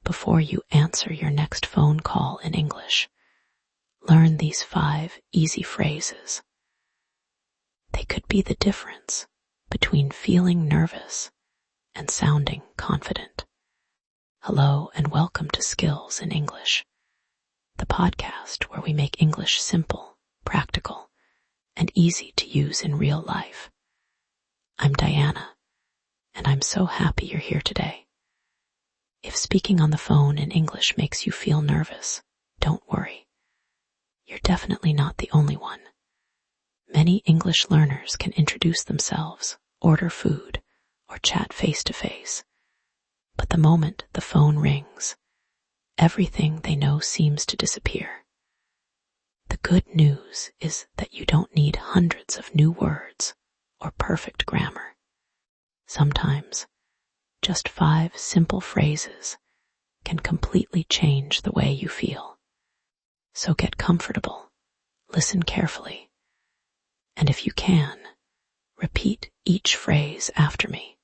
before you answer your next phone call in English, learn these 5 easy phrases. They could be the difference between feeling nervous and sounding confident. Hello and welcome to Skills in English, the podcast where we make English simple, practical, and easy to use in real life. I'm Diana, and I'm so happy you're here today. If speaking on the phone in English makes you feel nervous, don't worry. You're definitely not the only one. Many English learners can introduce themselves, order food, or chat face-to-face. But the moment the phone rings, everything they know seems to disappear. The good news is that you don't need hundreds of new words or perfect grammar. Sometimes, just 5 simple phrases can completely change the way you feel. So get comfortable, listen carefully, and if you can, repeat each phrase after me.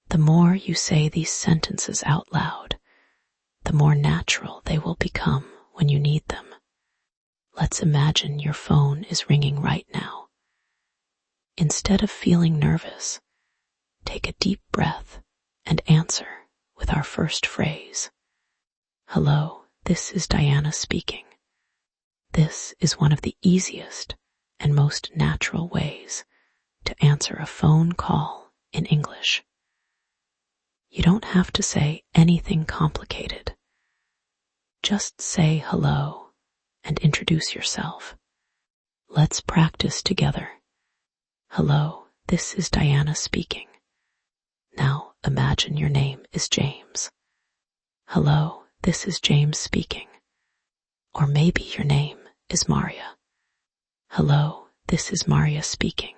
The more you say these sentences out loud, the more natural they will become when you need them. Let's imagine your phone is ringing right now. Instead of feeling nervous, take a deep breath and answer with our first phrase. Hello, this is Diana speaking. This is one of the easiest and most natural ways to answer a phone call in English. You don't have to say anything complicated. Just say hello and introduce yourself. Let's practice together. Hello, this is Diana speaking. Now imagine your name is James. Hello, this is James speaking. Or maybe your name is Maria. Hello, this is Maria speaking.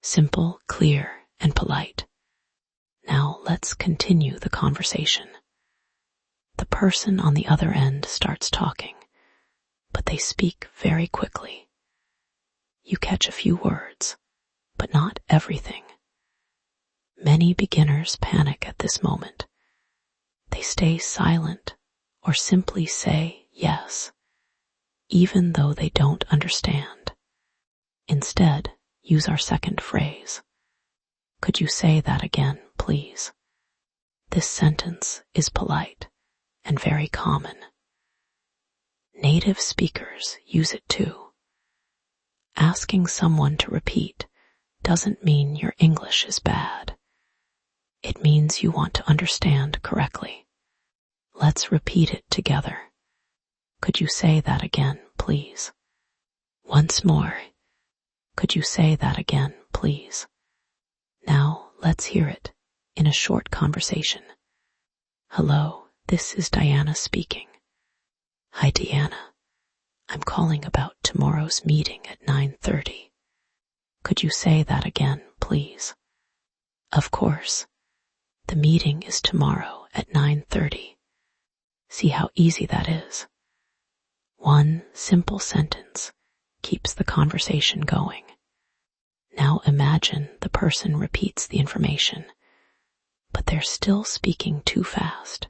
Simple, clear, and polite. Now let's continue the conversation. The person on the other end starts talking, but they speak very quickly. You catch a few words, but not everything. Many beginners panic at this moment. They stay silent or simply say yes, even though they don't understand. Instead, use our second phrase. Could you say that again, please? This sentence is polite and very common. Native speakers use it too. Asking someone to repeat doesn't mean your English is bad. It means you want to understand correctly. Let's repeat it together. Could you say that again, please? Once more. Could you say that again, please? Now, let's hear it in a short conversation. Hello, this is Diana speaking. Hi, Diana. I'm calling about tomorrow's meeting at 9:30. Could you say that again, please? Of course. The meeting is tomorrow at 9:30. See how easy that is? One simple sentence keeps the conversation going. Now imagine the person repeats the information, but they're still speaking too fast.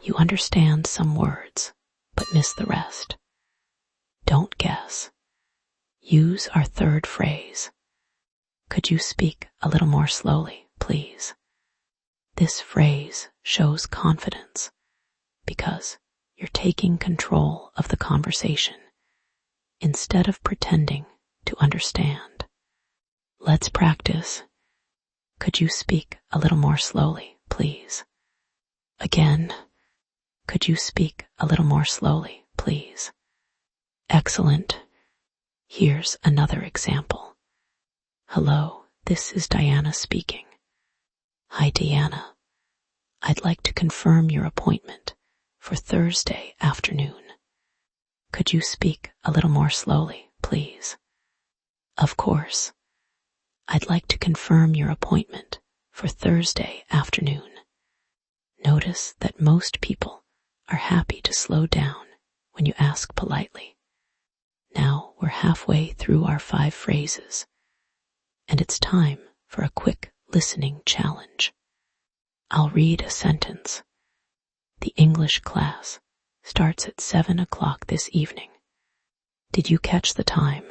You understand some words, but miss the rest. Don't guess. Use our third phrase. Could you speak a little more slowly, please? This phrase shows confidence because you're taking control of the conversation instead of pretending to understand. Let's practice. Could you speak a little more slowly, please? Again. Could you speak a little more slowly, please? Excellent. Here's another example. Hello, this is Diana speaking. Hi, Diana. I'd like to confirm your appointment for Thursday afternoon. Could you speak a little more slowly, please? Of course. I'd like to confirm your appointment for Thursday afternoon. Notice that most people are happy to slow down when you ask politely. Now we're halfway through our 5 phrases, and it's time for a quick listening challenge. I'll read a sentence, The English class starts at 7 o'clock this evening. Did you catch the time?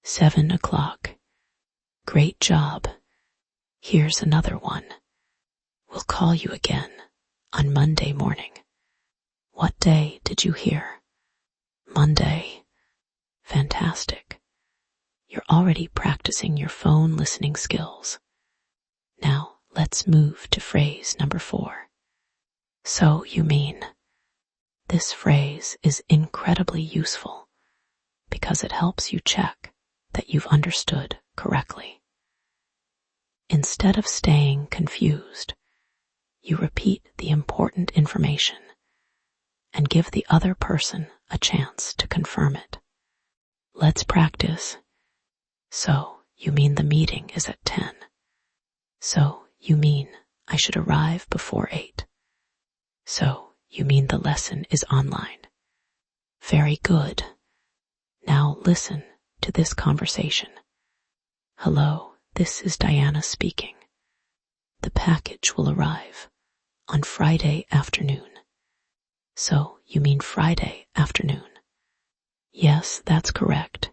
7 o'clock. Great job. Here's another one. We'll call you again on Monday morning. What day did you hear? Monday. Fantastic. You're already practicing your phone listening skills. Now let's move to phrase number 4. So you mean. This phrase is incredibly useful because it helps you check that you've understood correctly. Instead of staying confused, you repeat the important information and give the other person a chance to confirm it. Let's practice. So you mean the meeting is at 10. So you mean I should arrive before 8. So you mean the lesson is online. Very good. Now listen to this conversation. Hello, this is Diana speaking. The package will arrive on Friday afternoon. So you mean Friday afternoon? Yes, that's correct.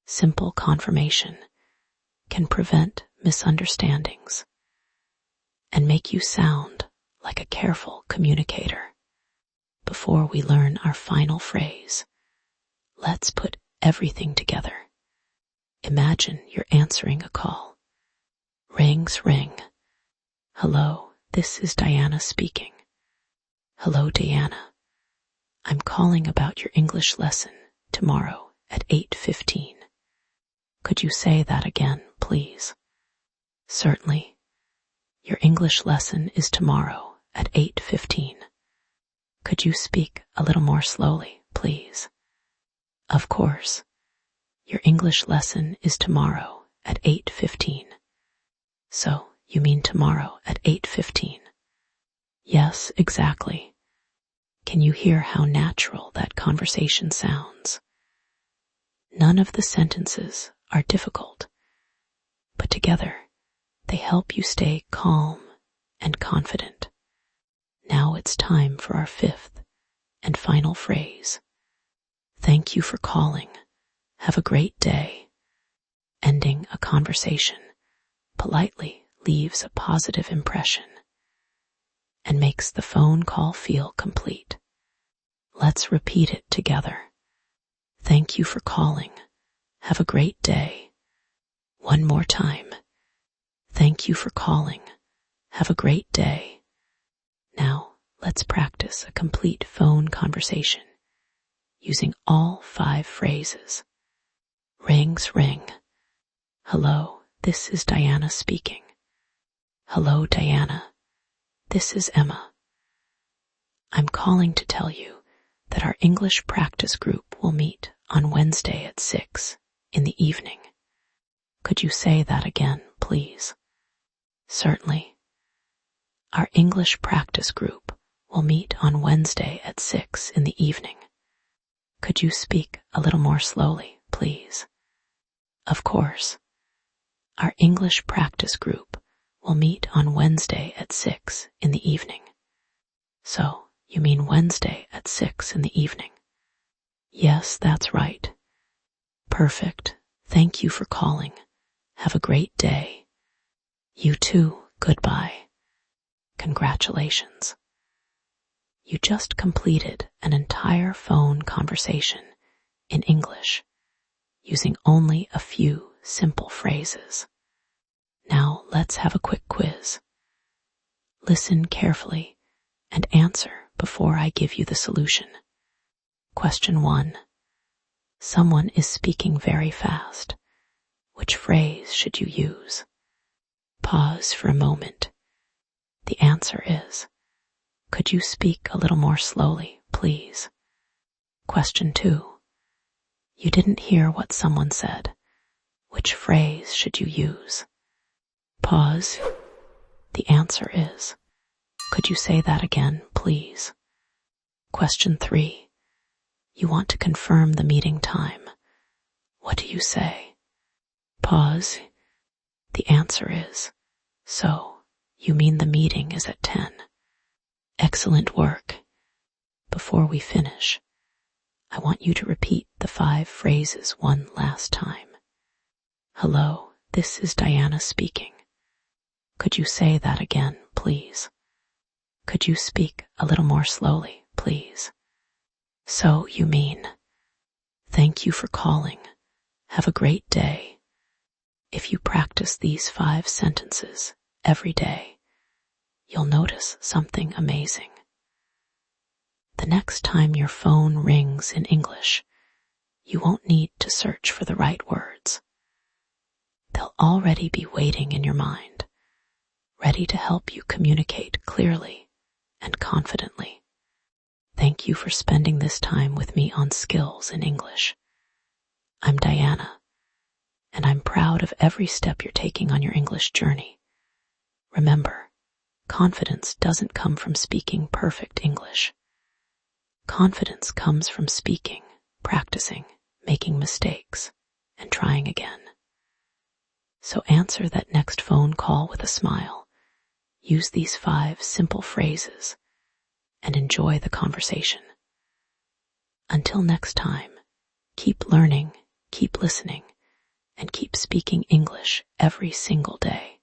Simple confirmation can prevent misunderstandings and make you sound like a careful communicator. Before we learn our final phrase, let's put everything together. Imagine you're answering a call. Rings ring. Hello, this is Diana speaking. Hello, Diana. I'm calling about your English lesson tomorrow at 8:15. Could you say that again, please? Certainly. Your English lesson is tomorrow at 8:15. Could you speak a little more slowly, please? Of course. Your English lesson is tomorrow at 8:15. So, you mean tomorrow at 8:15? Yes, exactly. Can you hear how natural that conversation sounds? None of the sentences are difficult, but together they help you stay calm and confident. Now it's time for our 5th and final phrase. Thank you for calling. Have a great day. Ending a conversation politely leaves a positive impression and makes the phone call feel complete. Let's repeat it together. Thank you for calling. Have a great day. One more time. Thank you for calling. Have a great day. Now, let's practice a complete phone conversation using all 5 phrases. Rings ring. Hello, this is Diana speaking. Hello, Diana. This is Emma. I'm calling to tell you that our English practice group will meet on Wednesday at 6 in the evening. Could you say that again, please? Certainly. Our English practice group will meet on Wednesday at 6 in the evening. Could you speak a little more slowly, please? Of course. Our English practice group will meet on Wednesday at 6 in the evening. So, you mean Wednesday at 6 in the evening? Yes, that's right. Perfect. Thank you for calling. Have a great day. You too. Goodbye. Congratulations. You just completed an entire phone conversation in English using only a few simple phrases. Now let's have a quick quiz. Listen carefully and answer before I give you the solution. Question 1. Someone is speaking very fast. Which phrase should you use? Pause for a moment. The answer is, could you speak a little more slowly, please? Question 2. You didn't hear what someone said. Which phrase should you use? Pause. The answer is, could you say that again, please? Question 3. You want to confirm the meeting time. What do you say? Pause. The answer is, so, you mean the meeting is at 10. Excellent work. Before we finish, I want you to repeat the 5 phrases one last time. Hello, this is Diana speaking. Could you say that again, please? Could you speak a little more slowly, please? So you mean, thank you for calling. Have a great day. If you practice these 5 sentences every day, you'll notice something amazing. The next time your phone rings in English, you won't need to search for the right words. They'll already be waiting in your mind, ready to help you communicate clearly and confidently. Thank you for spending this time with me on Skills in English. I'm Diana, and I'm proud of every step you're taking on your English journey. Remember, confidence doesn't come from speaking perfect English. Confidence comes from speaking, practicing, making mistakes, and trying again. So answer that next phone call with a smile. Use these 5 simple phrases and enjoy the conversation. Until next time, keep learning, keep listening, and keep speaking English every single day.